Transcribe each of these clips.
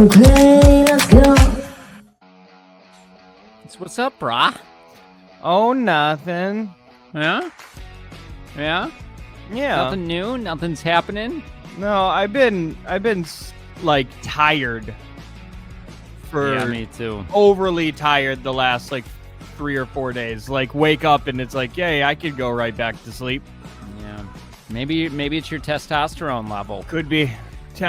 Okay, let's go. So what's up, brah? Oh, nothing. Yeah? Yeah? Yeah. Nothing new? Nothing's happening? No, I've been like tired. Yeah, me too. Overly tired the last like 3 or 4 days. Like wake up and it's like, yay, I could go right back to sleep. Yeah. Maybe it's your testosterone level. Could be.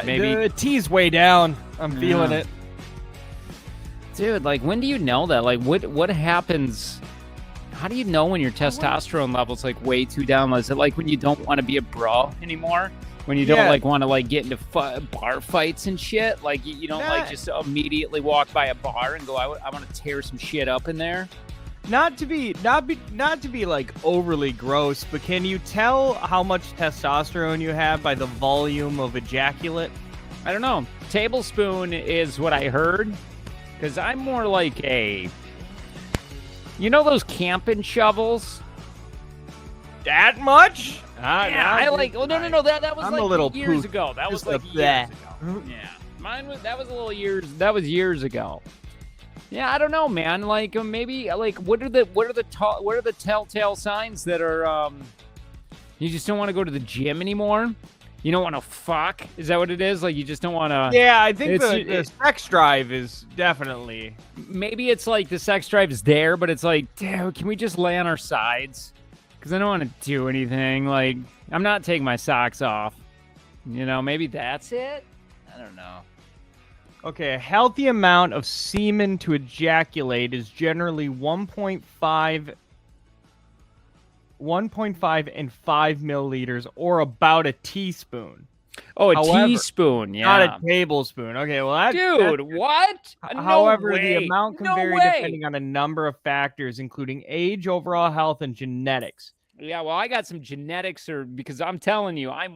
Maybe. The T's way down. I'm feeling it. Dude, like when do you know that? Like what happens? How do you know when your testosterone level's like way too down? Is it like when you don't want to be a bro anymore? When you don't like want to like get into bar fights and shit? Like you don't like just immediately walk by a bar and go, I want to tear some shit up in there? Not to be like overly gross, but can you tell how much testosterone you have by the volume of ejaculate? I don't know. Tablespoon is what I heard, because I'm more like a, you know, those camping shovels. That much? Yeah, I like. Oh no. That was I'm like a little years ago. That was like years ago. Yeah, mine was. That was a little years. That was years ago. Yeah, I don't know, man. Like maybe like what are the telltale signs that are you just don't want to go to the gym anymore? You don't want to fuck? Is that what it is? Like you just don't want to? Yeah, I think the sex drive is definitely. Maybe it's like the sex drive is there, but it's like, dude, can we just lay on our sides? Because I don't want to do anything. Like I'm not taking my socks off. You know, maybe that's it. I don't know. Okay, a healthy amount of semen to ejaculate is generally 1.5 and 5 milliliters, or about a teaspoon. Oh, a teaspoon, yeah. Not a tablespoon. Okay, well, that's what? However, the amount can vary depending on a number of factors, including age, overall health, and genetics. Yeah, well, I got some genetics, because I'm telling you, a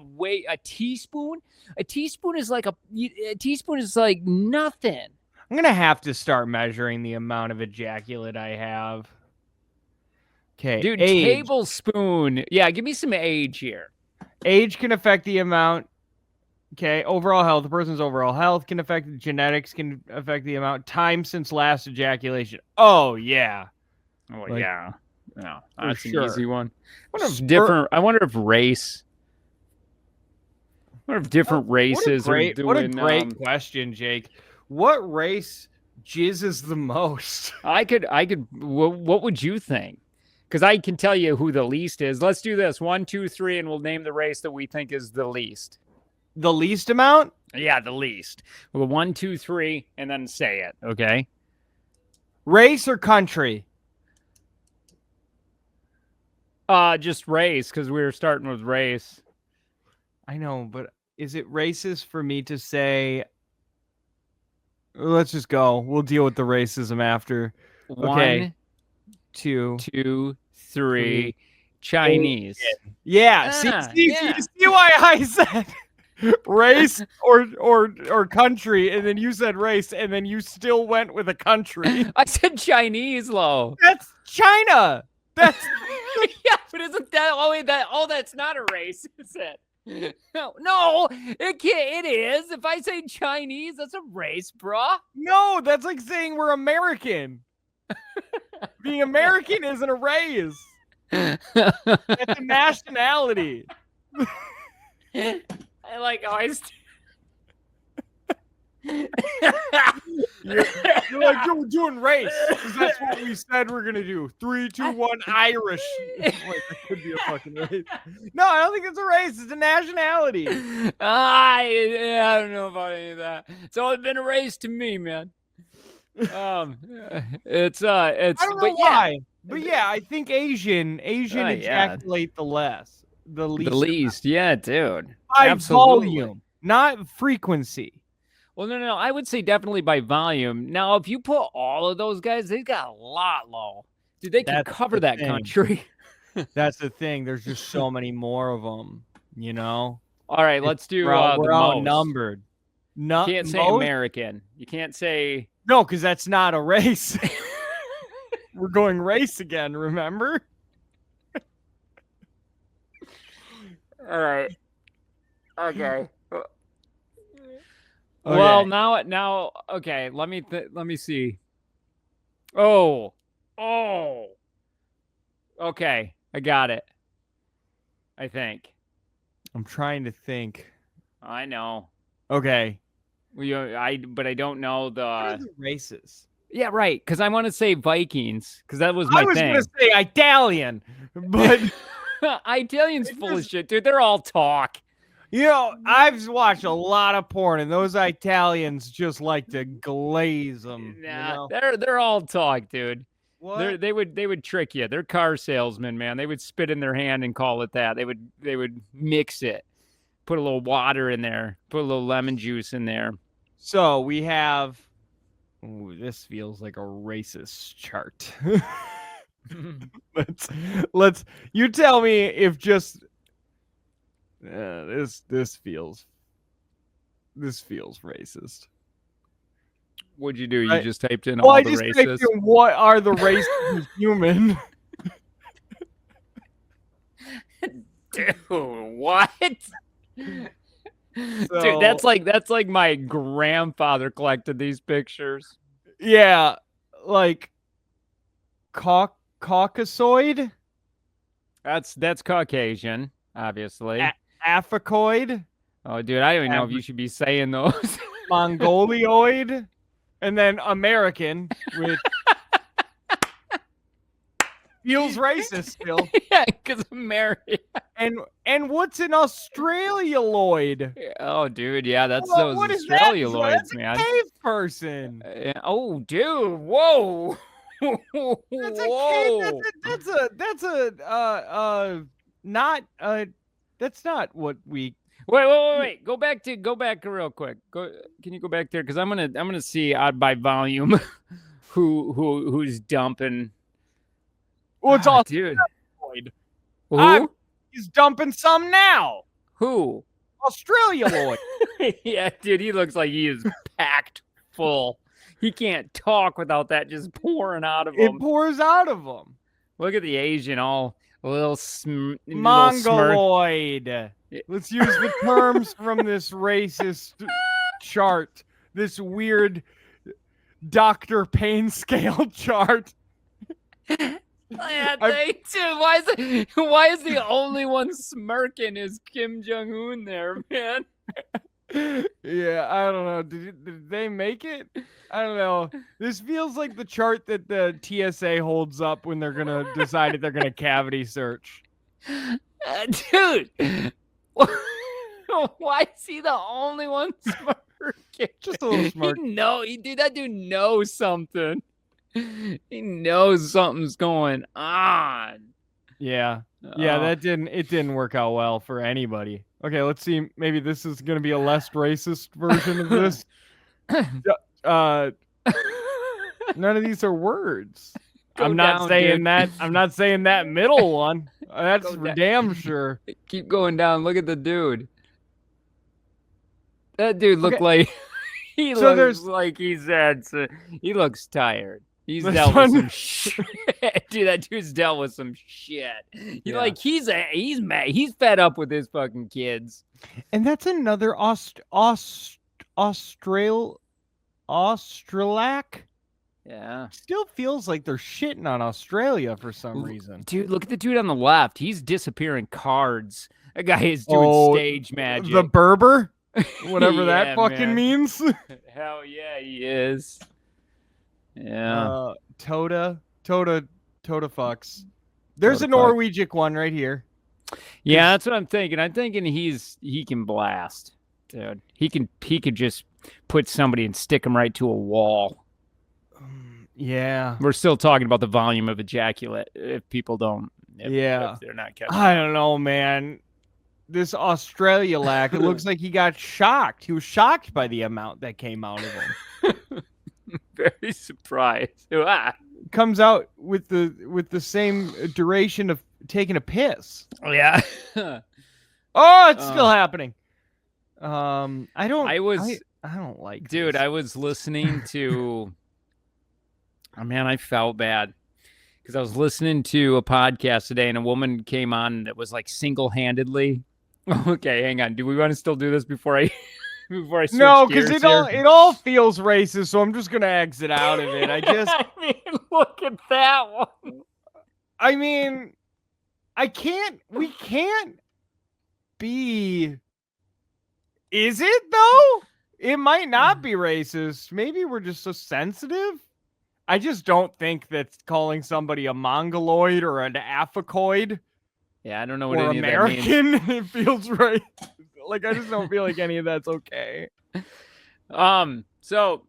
teaspoon. A teaspoon is like nothing. I'm gonna have to start measuring the amount of ejaculate I have. Okay, dude, age. Tablespoon. Yeah, give me some age here. Age can affect the amount. Okay, overall health. The person's overall health can affect. Genetics can affect the amount. Time since last ejaculation. Oh yeah. Oh like, yeah. No, that's sure. An easy one. I wonder if race. What if different races are doing? What a great question, Jake. What race jizzes the most? I could. What would you think? Because I can tell you who the least is. Let's do this. 1, 2, 3, and we'll name the race that we think is the least. The least amount? Yeah, the least. Well, 1, 2, 3, and then say it. Okay. Race or country? Just race, because we were starting with race. I know, but is it racist for me to say? Let's just go. We'll deal with the racism after. 1, 2, 3. Chinese. Yeah. See why I said race or country, and then you said race, and then you still went with a country. I said Chinese, Lo. That's China. That's yeah, but isn't that that's not a race, is it? No, it can't. It is. If I say Chinese, that's a race, brah. No, that's like saying we're American. Being American isn't a race. That's a nationality. I like how you're like, we're doing race, because that's what we said we're gonna do. 3, 2, 1, Irish. Wait, that could be a fucking race. No, I don't think it's a race. It's a nationality. I don't know about any of that. It's always been a race to me, man. It's I don't know why, but yeah, I think Asian ejaculate the least. Yeah, dude. By volume, not frequency. Well, no. I would say definitely by volume. Now, if you put all of those guys, they've got a lot, Lo. Dude, they can cover that country. That's the thing. There's just so many more of them, you know? All right, let's do we're outnumbered. You can't say American. You can't say... No, because that's not a race. We're going race again, remember? All right. Okay. Well, Okay. now, okay. Let me see. Oh, okay. I got it. I think. I'm trying to think. I know. Okay. But I don't know What are the. the races? Yeah, right. Because I want to say Vikings, because that was I my was gonna thing. say Italian, but Italians it full of just, shit, dude. They're all talk. I've watched a lot of porn, and those Italians just like to glaze them. Nah, they're all talk, dude. What? They would trick you. They're car salesmen, man. They would spit in their hand and call it that. They would mix it, put a little water in there, put a little lemon juice in there. So we have. Ooh, this feels like a racist chart. let's. You tell me if just this feels racist. What'd you do? You Right? just typed in Well, all I the just typed races. in what are the races of human. Dude, what? So, Dude, that's like my grandfather collected these pictures. yeah, like Caucasoid, That's Caucasian, obviously. Africoid, Oh, dude, I don't even know if you should be saying those. Mongolioid, and then American, which feels racist still. Yeah, because America. And what's an Australialoid? Oh, dude, yeah, that's What, those what is that? Australialoids, That's a man. cave person. Oh, dude, whoa, That's a cave. whoa. That's not what we. Wait. Go back real quick. Can you go back there? Because I'm gonna see odd by volume who's dumping. Well, it's Dude. Australialoid. Who? He's dumping some now. Who? Australialoid. Yeah, dude, he looks like he is packed full. He can't talk without that just pouring out of It him. pours out of him. Look at the Asian, all a little smirk. Mongoloid. Let's use the terms from this racist chart. This weird Dr. Payne scale chart. Yeah, dude, why is the only one smirking is Kim Jong-un there, man? Yeah, I don't know. Did they make it? I don't know. This feels like the chart that the TSA holds up when they're gonna decide if they're gonna cavity search. Dude, why is he the only one smirking? Just a little smirk. That dude knows something. He knows something's going on. Yeah. Yeah, it didn't work out well for anybody. Okay, let's see. Maybe this is gonna be a less racist version of this. None of these are words. I'm not saying that middle one. That's for damn sure. Keep going down. Look at the dude. That dude looked like he looks like he's had. He looks tired. He's dealt with some shit. Dude, that dude's dealt with some shit. He's mad. He's fed up with his fucking kids. And that's another Australac. Yeah. Still feels like they're shitting on Australia for some reason. Dude, look at the dude on the left. He's disappearing cards. That guy is doing stage magic. The Berber? Whatever that fucking means. Hell yeah, he is. Yeah. Tota fucks. There's a Norwegian one right here. Yeah, that's what I'm thinking. I'm thinking he can blast, dude. He could just put somebody and stick him right to a wall. Yeah. We're still talking about the volume of ejaculate. If people don't, if they're not catching. I don't know, man. This Australialac, it looks like he got shocked. He was shocked by the amount that came out of him. Very surprised. Comes out with the same duration of taking a piss. Oh yeah. Oh, it's still happening. I don't like. Dude, this. I was listening to. Oh man, I felt bad because I was listening to a podcast today, and a woman came on that was like single-handedly. Okay, hang on. Do we want to still do this before I before I switch No, gears because here. it all feels racist, so I'm just gonna exit out of it. I mean, look at that one. I mean, we can't be. Is it though? It might not be racist. Maybe we're just so sensitive. I just don't think that calling somebody a mongoloid or an Africoid Yeah, I don't know what or any of that means. American it feels right. Like I just don't feel like any of that's okay. So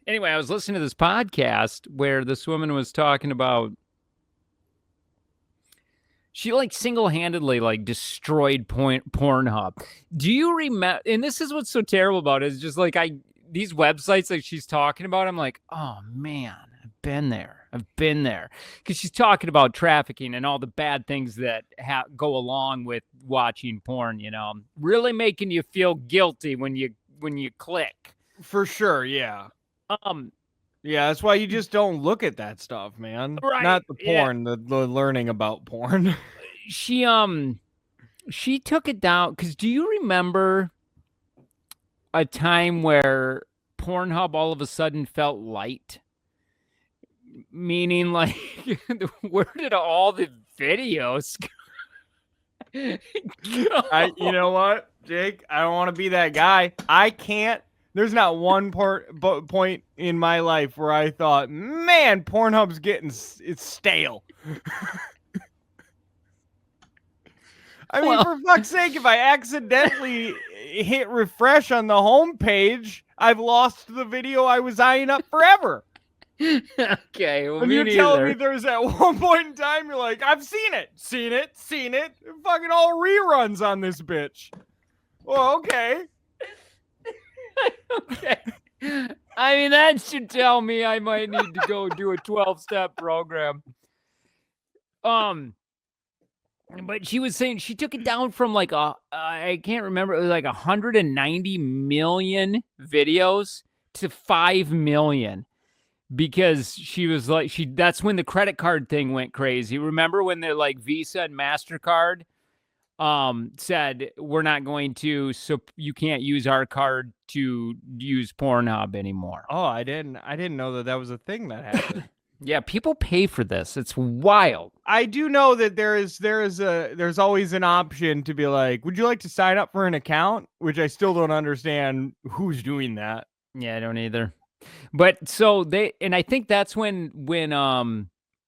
anyway, I was listening to this podcast where this woman was talking about she like single-handedly like destroyed Pornhub. Do you remember? And this is what's so terrible about it is just like these websites like she's talking about. I'm like, oh man, I've been there. Because she's talking about trafficking and all the bad things that go along with watching porn. You know, really making you feel guilty when you click. For sure, yeah. Yeah, that's why you just don't look at that stuff, man. Right, Not the porn, the learning about porn. She took it down because do you remember a time where Pornhub all of a sudden felt light? Meaning, like, where did all the videos go? You know what, Jake? I don't want to be that guy. I can't. There's not one point in my life where I thought, man, Pornhub's it's stale. I mean, for fuck's sake, if I accidentally hit refresh on the homepage, I've lost the video I was eyeing up forever. Okay, well, and you're telling me there's at one point in time, you're like, I've seen it. Fucking all reruns on this bitch. Well, okay. Okay. I mean, that should tell me I might need to go do a 12-step program. But she was saying she took it down from like I can't remember, it was like 190 million videos to 5 million because she was like that's when the credit card thing went crazy. Remember when they're like Visa and MasterCard said we're not going to, so you can't use our card to use Pornhub anymore. Oh, I didn't know that was a thing that happened. Yeah, people pay for this. It's wild. I do know that there's always an option to be like, would you like to sign up for an account? Which I still don't understand who's doing that. Yeah, I don't either. But so I think that's when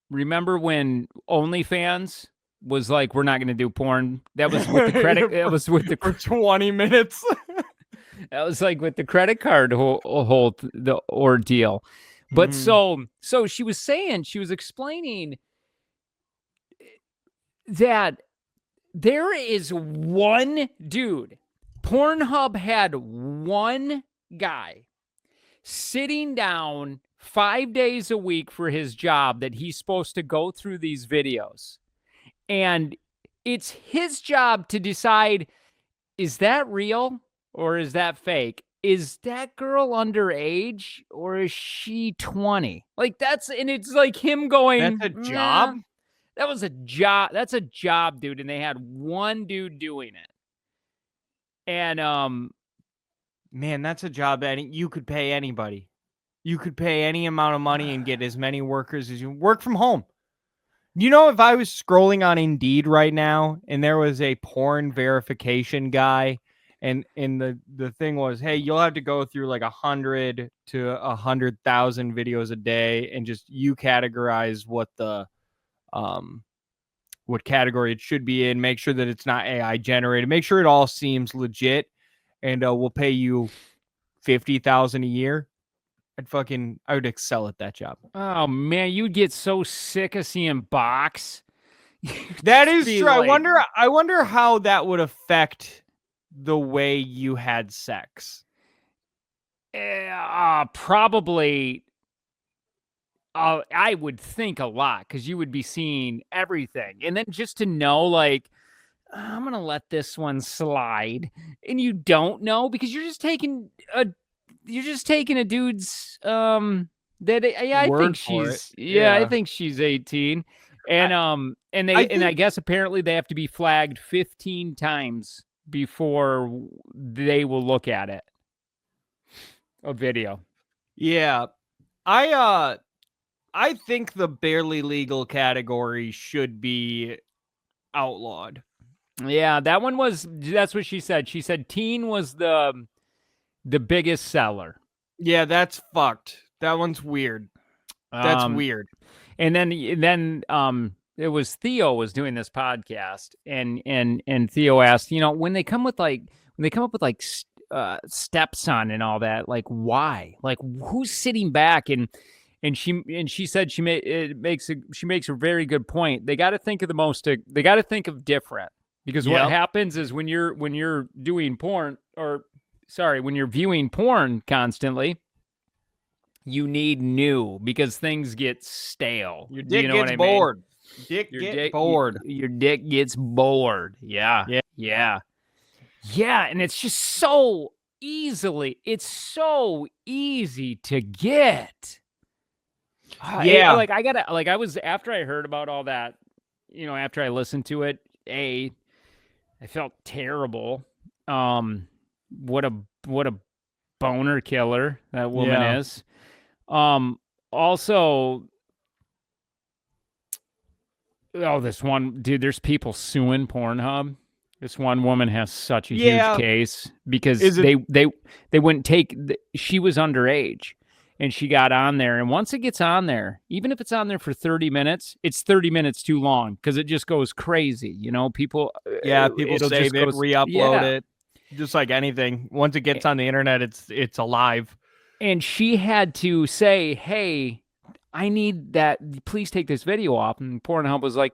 remember when OnlyFans was like, we're not going to do porn. That was with the credit. That was with the for 20 minutes. That was like with the credit card whole the ordeal. But so she was saying, she was explaining that there is one dude. Pornhub had one guy sitting down 5 days a week for his job that he's supposed to go through these videos. And it's his job to decide, is that real or is that fake? Is that girl underage or is she 20? Like and it's like him going, that's a job? That was a job. That's a job, dude. And they had one dude doing it. And, man, that's a job that you could pay anybody. You could pay any amount of money and get as many workers as you work from home. You know, if I was scrolling on Indeed right now and there was a porn verification guy and the thing was, hey, you'll have to go through like 100 to 100,000 videos a day and just you categorize what what category it should be in, make sure that it's not AI generated, make sure it all seems legit, and we'll pay you $50,000 a year. I would excel at that job. Oh man, you'd get so sick of seeing box. That is true. Like, I wonder how that would affect the way you had sex. Probably. I would think a lot because you would be seeing everything, and then just to know, like, I'm gonna let this one slide, and you don't know because you're just taking a dude's I think she's 18, and I guess apparently they have to be flagged 15 times before they will look at it. A video. Yeah. I think the barely legal category should be outlawed. Yeah, that's what she said. She said teen was the biggest seller. Yeah, that's fucked. That one's weird. That's weird. And then it was Theo was doing this podcast, and Theo asked, when they come up with like stepson and all that, like why? Like who's sitting back and she said she makes a very good point. They got to think of they got to think of different, because what happens is when you're doing porn, when you're viewing porn constantly, you need new, because things get stale. Your dick gets bored. Bored. Your dick gets bored. Yeah. Yeah. And it's just so easy to get. Yeah. After I heard about all that, after I listened to it, I felt terrible. What a boner killer that woman is. Also, this one dude, there's people suing Pornhub. This one woman has such a huge case because they wouldn't take. She was underage, and she got on there. And once it gets on there, even if it's on there for 30 minutes, it's 30 minutes too long because it just goes crazy. People save it, re-upload it, just like anything. Once it gets on the internet, it's alive. And she had to say, "Hey, I need that. Please take this video off." And Pornhub was like,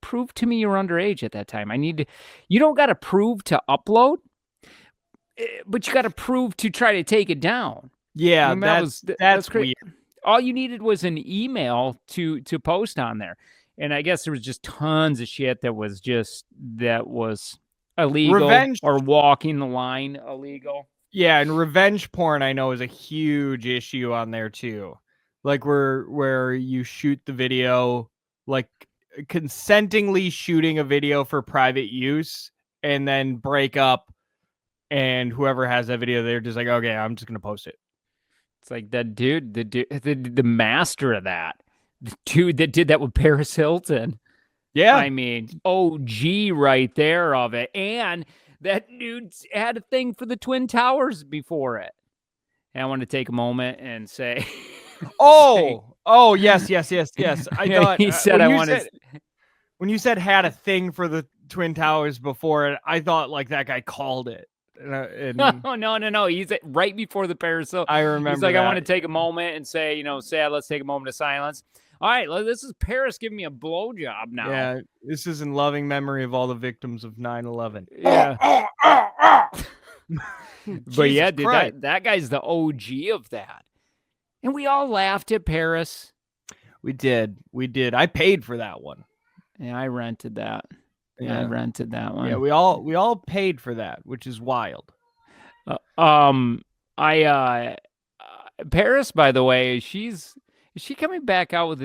"Prove to me you're underage at that time. You don't got to prove to upload, but you got to prove to try to take it down." Yeah, that's weird. All you needed was an email to post on there. And I guess there was just tons of shit that was illegal or walking the line illegal. Yeah, and revenge porn I know is a huge issue on there too. Like where you shoot the video, like consentingly shooting a video for private use and then break up, and whoever has that video, they're just like, okay, I'm just gonna post it. It's like that dude, the master of that, the dude that did that with Paris Hilton. Yeah, I mean, OG right there of it. And that dude had a thing for the Twin Towers before it. And I want to take a moment and say, yes. I thought he said when you said had a thing for the Twin Towers before it, I thought like that guy called it. No. He's right before the Paris Hilton. I remember. He's like, I want to take a moment and say, sad. Let's take a moment of silence. All right, this is Paris giving me a blowjob now. Yeah, this is in loving memory of all the victims of 9/11. Yeah. But yeah, dude, that guy's the OG of that. And we all laughed at Paris. We did. I paid for that one. Yeah, I rented that. Yeah, I rented that one. Yeah, we all paid for that, which is wild. Paris, by the way, is she coming back out with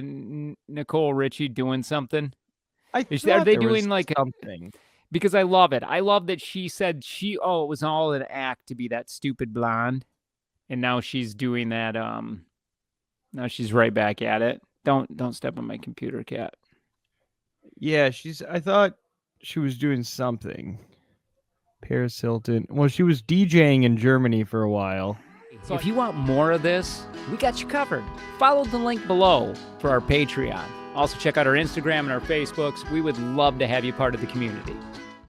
Nicole Richie doing something? Are they doing like something? Because I love it. I love that she said it was all an act to be that stupid blonde, and now she's doing that. Now she's right back at it. Don't step on my computer, cat. Yeah, I thought she was doing something. Paris Hilton. Well, she was DJing in Germany for a while. So if you want more of this, we got you covered. Follow the link below for our Patreon. Also check out our Instagram and our Facebooks. We would love to have you part of the community.